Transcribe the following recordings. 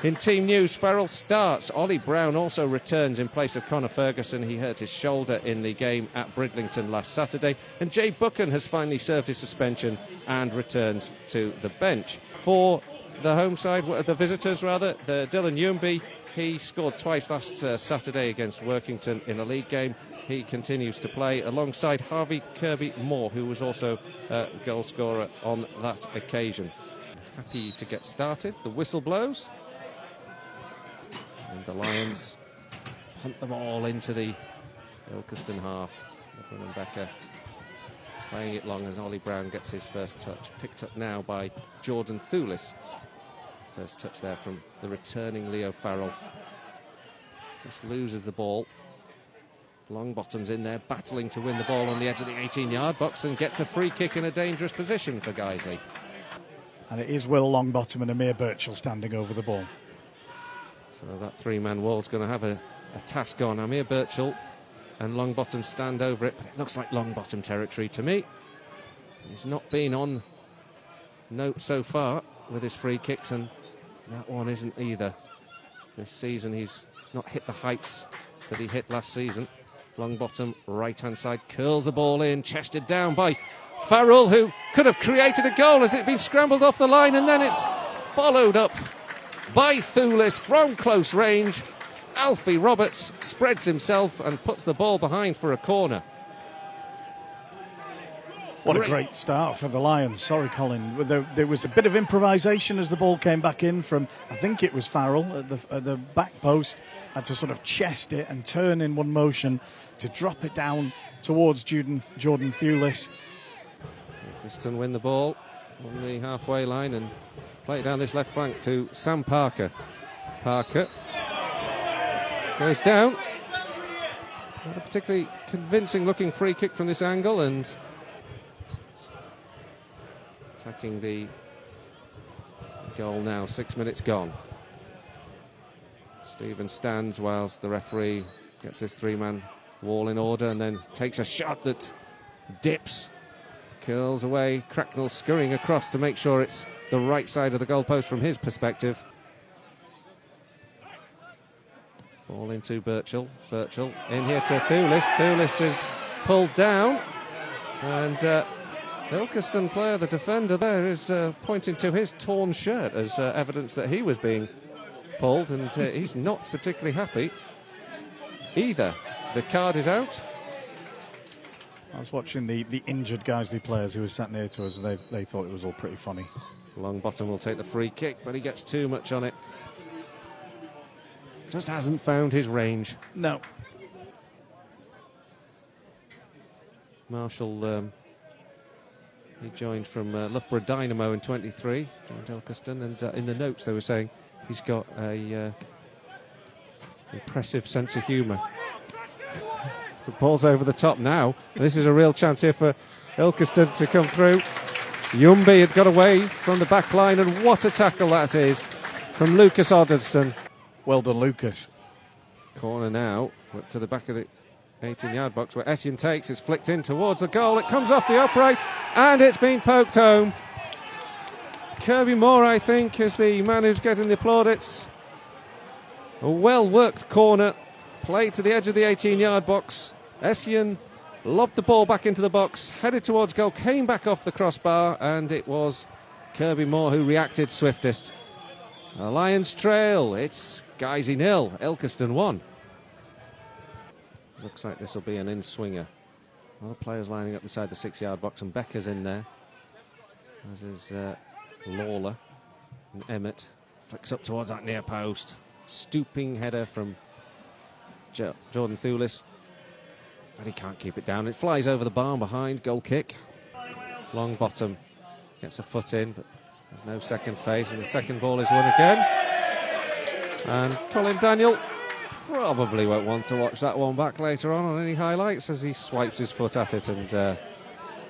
In team news, Farrell starts. Ollie Brown also returns in place of Conor Ferguson. He hurt his shoulder in the game at Bridlington last Saturday. And Jay Buchan has finally served his suspension and returns to the bench. For the home side, the visitors rather, Dylan Yumby, he scored twice last Saturday against Workington in a league game. He continues to play alongside Harvey Kirby Moore, who was also a goal scorer on that occasion. Happy to get started. The whistle blows. And the Lions punt them all into the Ilkeston half. Edwin and Becker playing it long as Ollie Brown gets his first touch. Picked up now by Jordan Thulis. First touch there from the returning Leo Farrell. Just loses the ball. Longbottom's in there, battling to win the ball on the edge of the 18-yard box and gets a free kick in a dangerous position for Guiseley. And it is Will Longbottom and Amir Birchall standing over the ball. So that three-man wall's going to have a task on. Amir Birchall and Longbottom stand over it, but it looks like Longbottom territory to me. He's not been on note so far with his free kicks, and that one isn't either. This season he's not hit the heights that he hit last season. Longbottom, right-hand side, curls the ball in, chested down by Farrell, who could have created a goal as it's been scrambled off the line, and then it's followed up by Thulis from close range. Alfie Roberts spreads himself and puts the ball behind for a corner. What a great start for the Lions. Sorry, Colin. There was a bit of improvisation as the ball came back in from, I think it was Farrell at the back post. Had to sort of chest it and turn in one motion to drop it down towards Jordan Thulis. Ilkeston win the ball on the halfway line and play it down this left flank to Sam Parker. Parker goes down. Not a particularly convincing looking free kick from this angle, and attacking the goal now, 6 minutes gone. Stephen stands whilst the referee gets this three-man wall in order and then takes a shot that dips, curls away. Cracknell scurrying across to make sure it's the right side of the goalpost from his perspective. Ball into Birchall. Birchall in here to Thulis. Thulis is pulled down, and the Ilkeston player, the defender there, is pointing to his torn shirt as evidence that he was being pulled, and he's not particularly happy either. The card is out. I was watching the injured Guiseley players who were sat near to us, and they thought it was all pretty funny. Longbottom will take the free kick, but he gets too much on it. Just hasn't found his range. No. Marshall, he joined from Loughborough Dynamo in 23, joined Ilkeston, and in the notes they were saying he's got a impressive sense of humour. The ball's over the top now. This is a real chance here for Ilkeston to come through. Yumby had got away from the back line, and what a tackle that is from Lucas Oddeston. Well done, Lucas. Corner now, whipped to the back of the 18-yard box where Essien takes. It's flicked in towards the goal. It comes off the upright, and it's been poked home. Kirby Moore, I think, is the man who's getting the plaudits. A well-worked corner, played to the edge of the 18-yard box. Essien lobbed the ball back into the box, headed towards goal, came back off the crossbar, and it was Kirby Moore who reacted swiftest. A Lions trail. It's Guiseley 0, Ilkeston 1. Looks like this will be an in-swinger. A lot of players lining up inside the 6-yard box, and Becker's in there, as is Lawler. And Emmett flicks up towards that near post. Stooping header from Jordan Thulis, but he can't keep it down. It flies over the bar behind. Goal kick. Longbottom gets a foot in, but there's no second phase, and the second ball is won again. And Colin Daniel probably won't want to watch that one back later on any highlights, as he swipes his foot at it and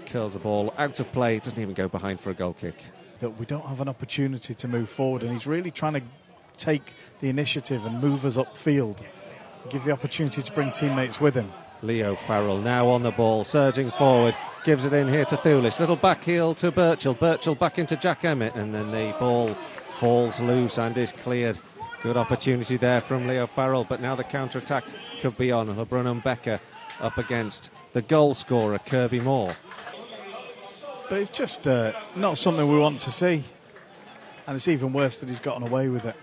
curls the ball out of play. It doesn't even go behind for a goal kick. That we don't have an opportunity to move forward, and he's really trying to take the initiative and move us upfield, give the opportunity to bring teammates with him. Leo Farrell now on the ball, surging forward, gives it in here to Thulis. Little back heel to Birchall. Birchall back into Jack Emmett, and then the ball falls loose and is cleared. Good opportunity there from Leo Farrell, but now the counter-attack could be on. LeBrun and Becker up against the goal scorer, Kirby Moore. But it's just not something we want to see. And it's even worse that he's gotten away with it.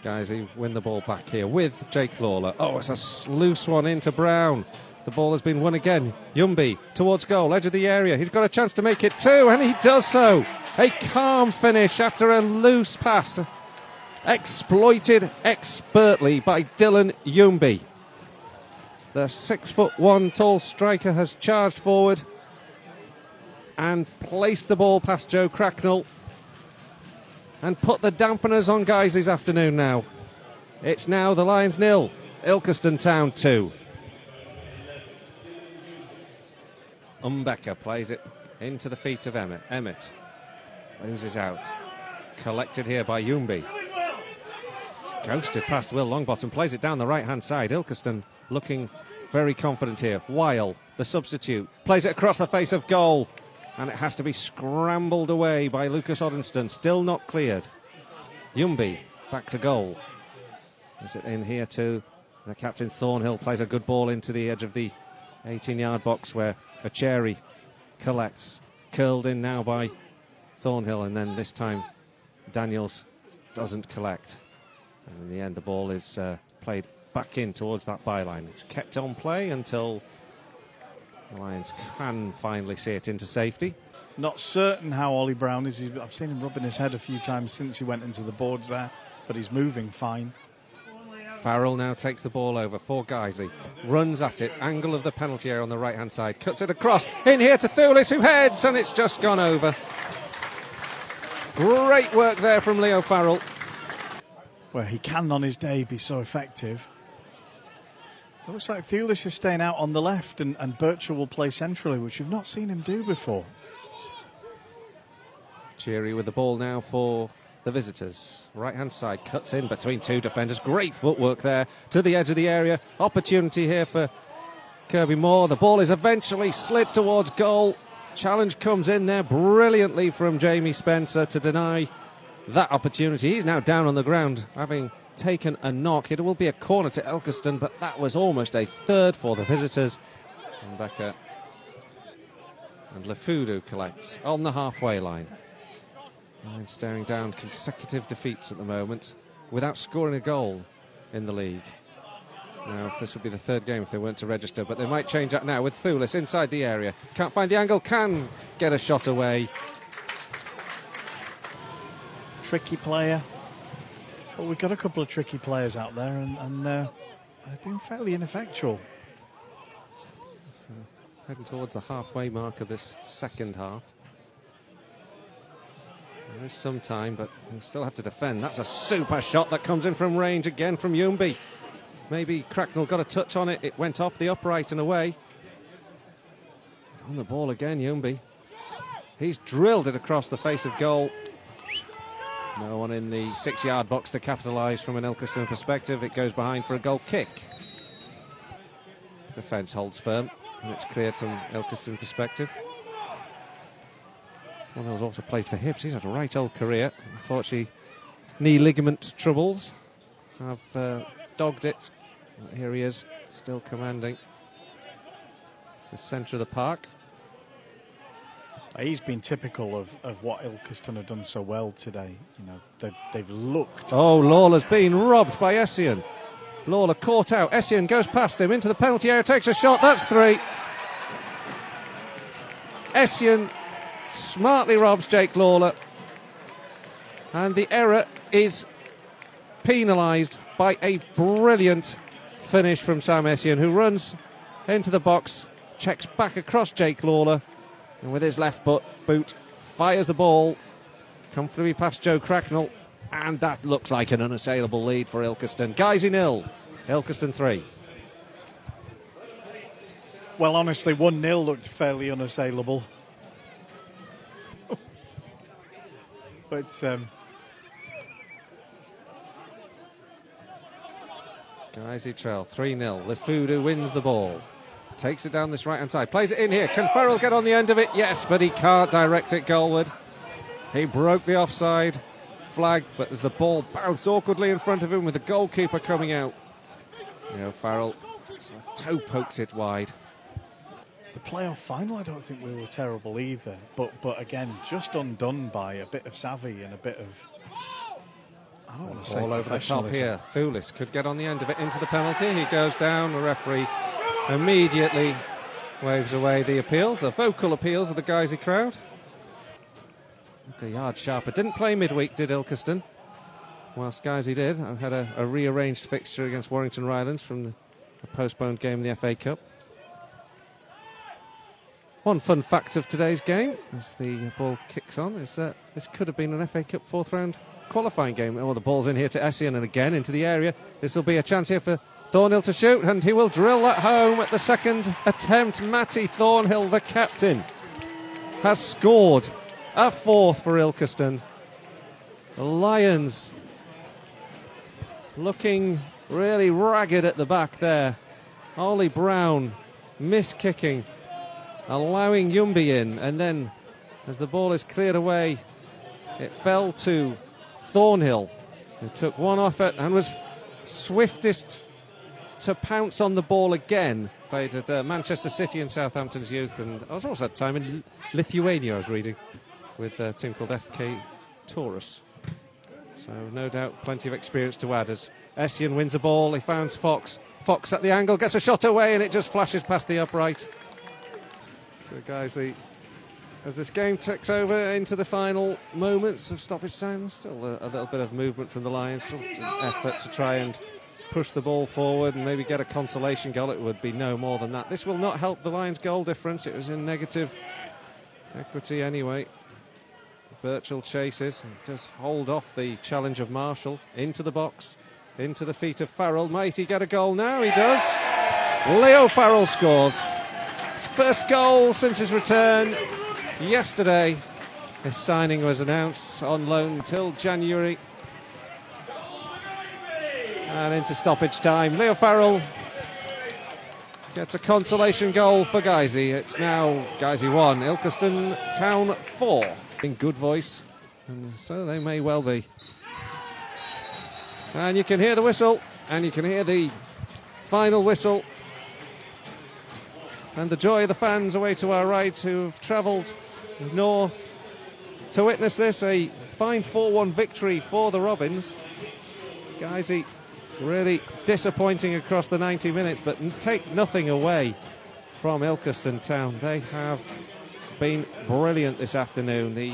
Guiseley win the ball back here with Jake Lawler. Oh, it's a loose one into Brown. The ball has been won again. Yumby towards goal, edge of the area. He's got a chance to make it two, and he does so. A calm finish after a loose pass. Exploited expertly by Dylan Yumby. The 6'1" tall striker has charged forward and placed the ball past Joe Cracknell and put the dampeners on Guiseley's afternoon now. It's now the Lions 0, Ilkeston Town 2. Becker plays it into the feet of Emmett. Emmett loses out. Collected here by Yumby. It's ghosted past Will Longbottom, plays it down the right-hand side. Ilkeston looking very confident here. Weil, the substitute, plays it across the face of goal. And it has to be scrambled away by Lucas Oddenston, still not cleared. Yumby back to goal. Is it in here to the captain? Thornhill plays a good ball into the edge of the 18-yard box where Acheri collects. Curled in now by Thornhill, and then this time Daniels doesn't collect. And in the end, the ball is played back in towards that byline. It's kept on play until the Lions can finally see it into safety. Not certain how Ollie Brown is. I've seen him rubbing his head a few times since he went into the boards there, but he's moving fine. Farrell now takes the ball over for Guiseley. Runs at it, angle of the penalty area on the right-hand side. Cuts it across, in here to Thulis, who heads, and it's just gone over. Great work there from Leo Farrell. Where he can on his day be so effective. It looks like Thulis is staying out on the left and Birchall will play centrally, which we've not seen him do before. Cheery with the ball now for the visitors. Right-hand side, cuts in between two defenders. Great footwork there to the edge of the area. Opportunity here for Kirby Moore. The ball is eventually slid towards goal. Challenge comes in there brilliantly from Jamie Spencer to deny that opportunity. He's now down on the ground, having taken a knock. It will be a corner to Ilkeston, but that was almost a third for the visitors. And Becker and Lefudu collects on the halfway line. And staring down consecutive defeats at the moment without scoring a goal in the league. Now, this would be the third game if they weren't to register, but they might change that now with Thulis inside the area. Can't find the angle, can get a shot away. Tricky player. Well, we've got a couple of tricky players out there, and they've been fairly ineffectual. So, heading towards the halfway mark of this second half. There is some time, but we'll still have to defend. That's a super shot that comes in from range again from Yumby. Maybe Cracknell got a touch on it. It went off the upright and away. On the ball again, Yumby. He's drilled it across the face of goal. No one in the 6-yard box to capitalise from an Ilkeston perspective. It goes behind for a goal kick. Defence holds firm, and it's cleared from Ilkeston perspective. One who's also played for Hibs. He's had a right old career. Unfortunately, knee ligament troubles have dogged it. Here he is, still commanding the centre of the park. He's been typical of what Ilkeston have done so well today. You know, they've looked. Oh, Lawler's been robbed by Essien. Lawler caught out. Essien goes past him into the penalty area, takes a shot. That's 3. Essien smartly robs Jake Lawler, and the error is penalised by a brilliant finish from Sam Essien, who runs into the box, checks back across Jake Lawler, and with his left boot fires the ball comfortably past Joe Cracknell, and that looks like an unassailable lead for Ilkeston. Guiseley 0, Ilkeston 3. Well, honestly, 1-0 looked fairly unassailable. But Guiseley trail 3-0. Lefudu wins the ball. takes it down this right-hand side, plays it in here. Can Farrell get on the end of it? Yes, but he can't direct it goalward. He broke the offside flag, but as the ball bounced awkwardly in front of him with the goalkeeper coming out, Farrell sort of toe poked it wide. The playoff final, I don't think we were terrible either, but again, just undone by a bit of savvy and a bit of, I don't want to say all over the top here. Thulis could get on the end of it into the penalty. He goes down. The referee immediately waves away the appeals, the vocal appeals of the Guiseley crowd. The yard sharper didn't play midweek, did Ilkeston? Whilst Guiseley did. I've had a rearranged fixture against Warrington Rylands from the postponed game in the FA Cup. One fun fact of today's game, as the ball kicks on, is that this could have been an FA Cup fourth round qualifying game. Oh, the ball's in here to Essien and again into the area. This will be a chance here for Thornhill to shoot, and he will drill that home at the second attempt. Matty Thornhill, the captain, has scored a fourth for Ilkeston. The Lions looking really ragged at the back there. Ollie Brown miss-kicking, allowing Yumbi in, and then as the ball is cleared away, it fell to Thornhill, who took one off it and was swiftest to pounce on the ball again. Played at Manchester City and Southampton's youth, and I was also at the time in Lithuania, I was reading, with a team called FK Taurus. So no doubt plenty of experience to add as Essien wins the ball. He finds Fox. Fox at the angle, gets a shot away, and it just flashes past the upright. So Guiseley, as this game ticks over into the final moments of stoppage time, still a little bit of movement from the Lions, still an effort to try and push the ball forward and maybe get a consolation goal. It would be no more than that. This will not help the Lions' goal difference. It was in negative equity anyway. Birchall chases and does hold off the challenge of Marshall into the box, into the feet of Farrell. Might he get a goal now? He does. Leo Farrell scores his first goal since his return yesterday. His signing was announced on loan until January. And into stoppage time, Leo Farrell gets a consolation goal for Guiseley. It's now Guiseley 1, Ilkeston Town 4. In good voice, and so they may well be. And you can hear the whistle, and you can hear the final whistle, and the joy of the fans away to our right who have travelled north to witness this. A fine 4-1 victory for the Robins. Guiseley really disappointing across the 90 minutes, but take nothing away from Ilkeston Town. They have been brilliant this afternoon. The